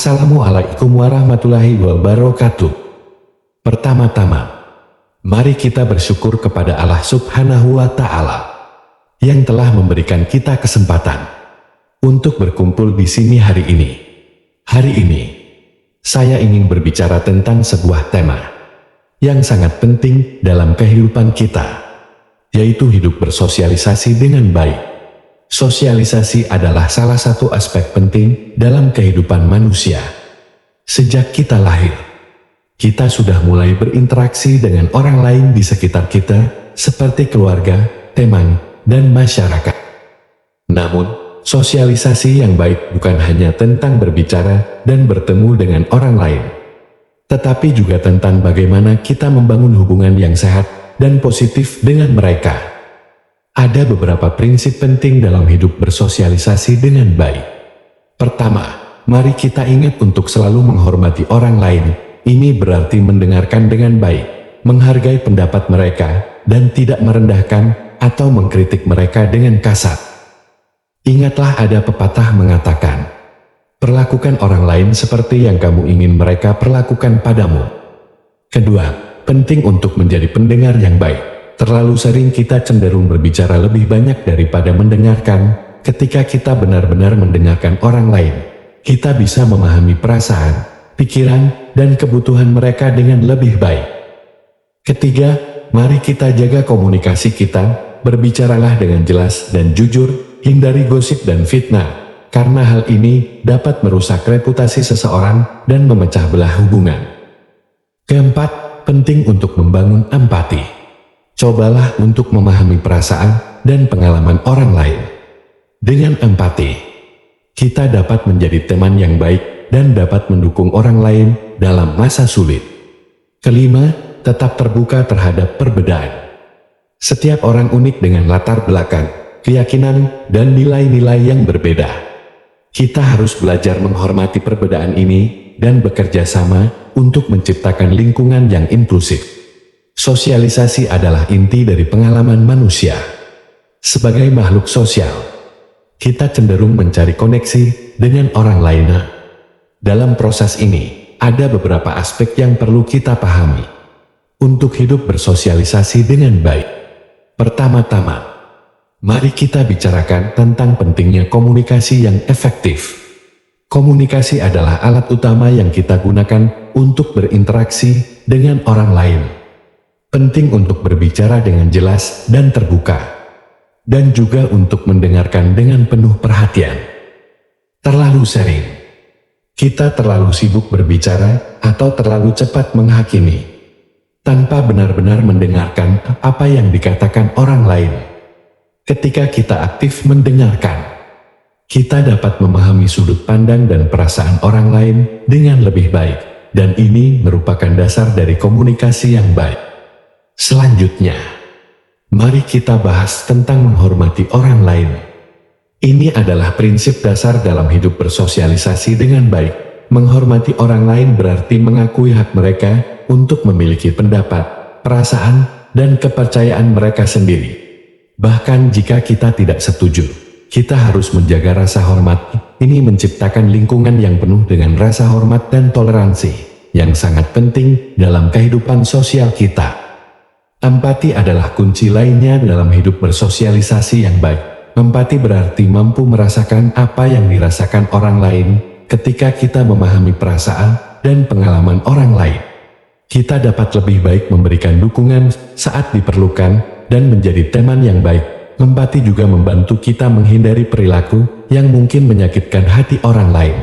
Assalamualaikum warahmatullahi wabarakatuh. Pertama-tama, mari kita bersyukur kepada Allah Subhanahu wa Ta'ala yang telah memberikan kita kesempatan untuk berkumpul di sini hari ini. Hari ini, saya ingin berbicara tentang sebuah tema yang sangat penting dalam kehidupan kita, yaitu hidup bersosialisasi dengan baik. Sosialisasi adalah salah satu aspek penting dalam kehidupan manusia. Sejak kita lahir, kita sudah mulai berinteraksi dengan orang lain di sekitar kita, seperti keluarga, teman, dan masyarakat. Namun, sosialisasi yang baik bukan hanya tentang berbicara dan bertemu dengan orang lain, tetapi juga tentang bagaimana kita membangun hubungan yang sehat dan positif dengan mereka. Ada beberapa prinsip penting dalam hidup bersosialisasi dengan baik. Pertama, mari kita ingat untuk selalu menghormati orang lain. Ini berarti mendengarkan dengan baik, menghargai pendapat mereka, dan tidak merendahkan atau mengkritik mereka dengan kasar. Ingatlah, ada pepatah mengatakan, perlakukan orang lain seperti yang kamu ingin mereka perlakukan padamu. Kedua, penting untuk menjadi pendengar yang baik. Terlalu sering kita cenderung berbicara lebih banyak daripada mendengarkan. Ketika kita benar-benar mendengarkan orang lain, kita bisa memahami perasaan, pikiran, dan kebutuhan mereka dengan lebih baik. Ketiga, mari kita jaga komunikasi kita. Berbicaralah dengan jelas dan jujur, hindari gosip dan fitnah, karena hal ini dapat merusak reputasi seseorang dan memecah belah hubungan. Keempat, penting untuk membangun empati. Cobalah untuk memahami perasaan dan pengalaman orang lain. Dengan empati, kita dapat menjadi teman yang baik dan dapat mendukung orang lain dalam masa sulit. Kelima, tetap terbuka terhadap perbedaan. Setiap orang unik dengan latar belakang, keyakinan, dan nilai-nilai yang berbeda. Kita harus belajar menghormati perbedaan ini dan bekerja sama untuk menciptakan lingkungan yang inklusif. Sosialisasi adalah inti dari pengalaman manusia. Sebagai makhluk sosial, kita cenderung mencari koneksi dengan orang lain. Dalam proses ini, ada beberapa aspek yang perlu kita pahami untuk hidup bersosialisasi dengan baik. Pertama-tama, mari kita bicarakan tentang pentingnya komunikasi yang efektif. Komunikasi adalah alat utama yang kita gunakan untuk berinteraksi dengan orang lain. Penting untuk berbicara dengan jelas dan terbuka, dan juga untuk mendengarkan dengan penuh perhatian. Terlalu sering, kita terlalu sibuk berbicara atau terlalu cepat menghakimi, tanpa benar-benar mendengarkan apa yang dikatakan orang lain. Ketika kita aktif mendengarkan, kita dapat memahami sudut pandang dan perasaan orang lain dengan lebih baik, dan ini merupakan dasar dari komunikasi yang baik. Selanjutnya, mari kita bahas tentang menghormati orang lain. Ini adalah prinsip dasar dalam hidup bersosialisasi dengan baik. Menghormati orang lain berarti mengakui hak mereka untuk memiliki pendapat, perasaan, dan kepercayaan mereka sendiri. Bahkan jika kita tidak setuju, kita harus menjaga rasa hormat. Ini menciptakan lingkungan yang penuh dengan rasa hormat dan toleransi, yang sangat penting dalam kehidupan sosial kita. Empati adalah kunci lainnya dalam hidup bersosialisasi yang baik. Empati berarti mampu merasakan apa yang dirasakan orang lain. Ketika kita memahami perasaan dan pengalaman orang lain, kita dapat lebih baik memberikan dukungan saat diperlukan dan menjadi teman yang baik. Empati juga membantu kita menghindari perilaku yang mungkin menyakitkan hati orang lain.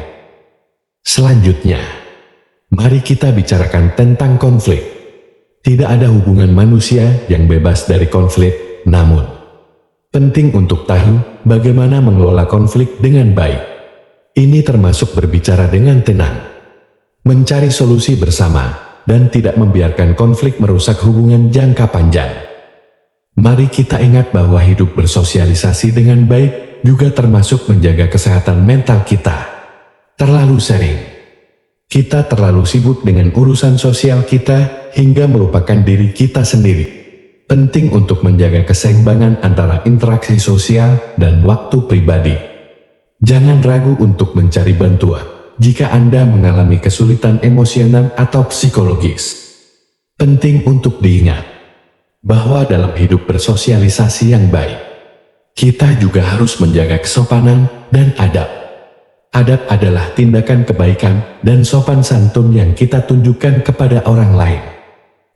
Selanjutnya, mari kita bicarakan tentang konflik. Tidak ada hubungan manusia yang bebas dari konflik, namun penting untuk tahu bagaimana mengelola konflik dengan baik. Ini termasuk berbicara dengan tenang, mencari solusi bersama, dan tidak membiarkan konflik merusak hubungan jangka panjang. Mari kita ingat bahwa hidup bersosialisasi dengan baik juga termasuk menjaga kesehatan mental kita. Terlalu sering kita terlalu sibuk dengan urusan sosial kita hingga melupakan diri kita sendiri. Penting untuk menjaga keseimbangan antara interaksi sosial dan waktu pribadi. Jangan ragu untuk mencari bantuan, jika Anda mengalami kesulitan emosional atau psikologis. Penting untuk diingat bahwa dalam hidup bersosialisasi yang baik, kita juga harus menjaga kesopanan dan adab. Adab adalah tindakan kebaikan dan sopan santun yang kita tunjukkan kepada orang lain.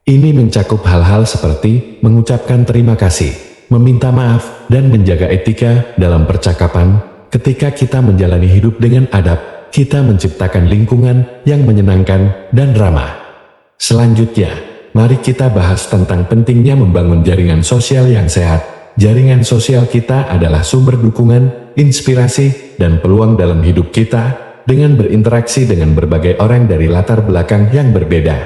Ini mencakup hal-hal seperti mengucapkan terima kasih, meminta maaf, dan menjaga etika dalam percakapan. Ketika kita menjalani hidup dengan adab, kita menciptakan lingkungan yang menyenangkan dan ramah. Selanjutnya, mari kita bahas tentang pentingnya membangun jaringan sosial yang sehat. Jaringan sosial kita adalah sumber dukungan, inspirasi, dan peluang dalam hidup kita dengan berinteraksi dengan berbagai orang dari latar belakang yang berbeda.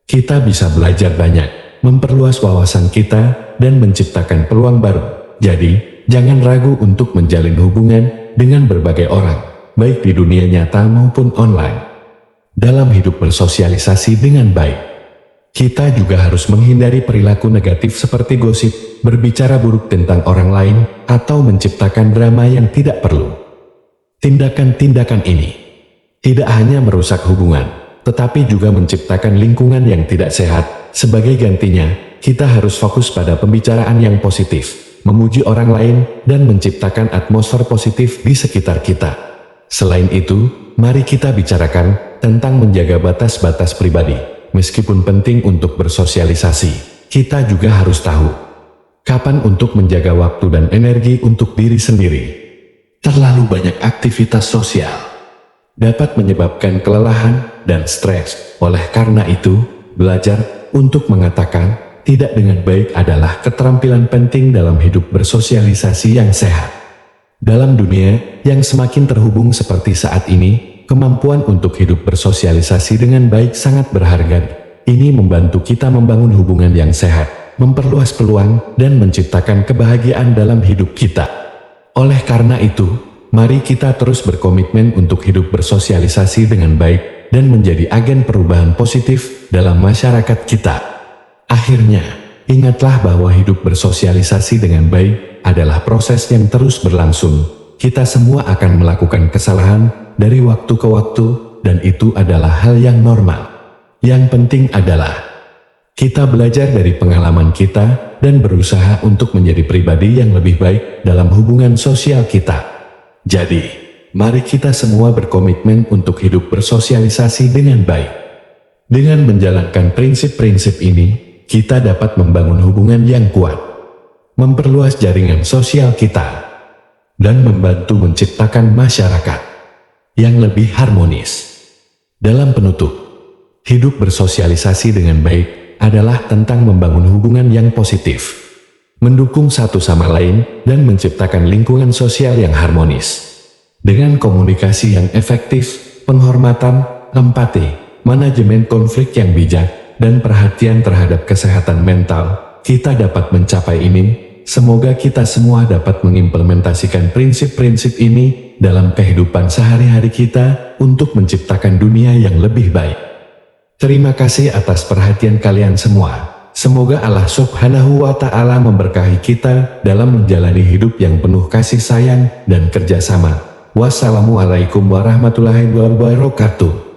Kita bisa belajar banyak, memperluas wawasan kita, dan menciptakan peluang baru. Jadi, jangan ragu untuk menjalin hubungan dengan berbagai orang, baik di dunia nyata maupun online. Dalam hidup bersosialisasi dengan baik, kita juga harus menghindari perilaku negatif seperti gosip, berbicara buruk tentang orang lain, atau menciptakan drama yang tidak perlu. Tindakan-tindakan ini tidak hanya merusak hubungan, tetapi juga menciptakan lingkungan yang tidak sehat. Sebagai gantinya, kita harus fokus pada pembicaraan yang positif, memuji orang lain, dan menciptakan atmosfer positif di sekitar kita. Selain itu, mari kita bicarakan tentang menjaga batas-batas pribadi. Meskipun penting untuk bersosialisasi, kita juga harus tahu kapan untuk menjaga waktu dan energi untuk diri sendiri. Terlalu banyak aktivitas sosial dapat menyebabkan kelelahan dan stres. Oleh karena itu, belajar untuk mengatakan tidak dengan baik adalah keterampilan penting dalam hidup bersosialisasi yang sehat. Dalam dunia yang semakin terhubung seperti saat ini, kemampuan untuk hidup bersosialisasi dengan baik sangat berharga. Ini membantu kita membangun hubungan yang sehat, memperluas peluang, dan menciptakan kebahagiaan dalam hidup kita. Oleh karena itu, mari kita terus berkomitmen untuk hidup bersosialisasi dengan baik dan menjadi agen perubahan positif dalam masyarakat kita. Akhirnya, ingatlah bahwa hidup bersosialisasi dengan baik adalah proses yang terus berlangsung. Kita semua akan melakukan kesalahan dari waktu ke waktu, dan itu adalah hal yang normal. Yang penting adalah kita belajar dari pengalaman kita dan berusaha untuk menjadi pribadi yang lebih baik dalam hubungan sosial kita. Jadi, mari kita semua berkomitmen untuk hidup bersosialisasi dengan baik. Dengan menjalankan prinsip-prinsip ini, kita dapat membangun hubungan yang kuat, memperluas jaringan sosial kita, dan membantu menciptakan masyarakat yang lebih harmonis. Dalam penutup, hidup bersosialisasi dengan baik adalah tentang membangun hubungan yang positif, mendukung satu sama lain, dan menciptakan lingkungan sosial yang harmonis. Dengan komunikasi yang efektif, penghormatan, empati, manajemen konflik yang bijak, dan perhatian terhadap kesehatan mental, kita dapat mencapai ini. Semoga kita semua dapat mengimplementasikan prinsip-prinsip ini dalam kehidupan sehari-hari kita untuk menciptakan dunia yang lebih baik. Terima kasih atas perhatian kalian semua. Semoga Allah Subhanahu wa Ta'ala memberkahi kita dalam menjalani hidup yang penuh kasih sayang dan kerjasama. Wassalamualaikum warahmatullahi wabarakatuh.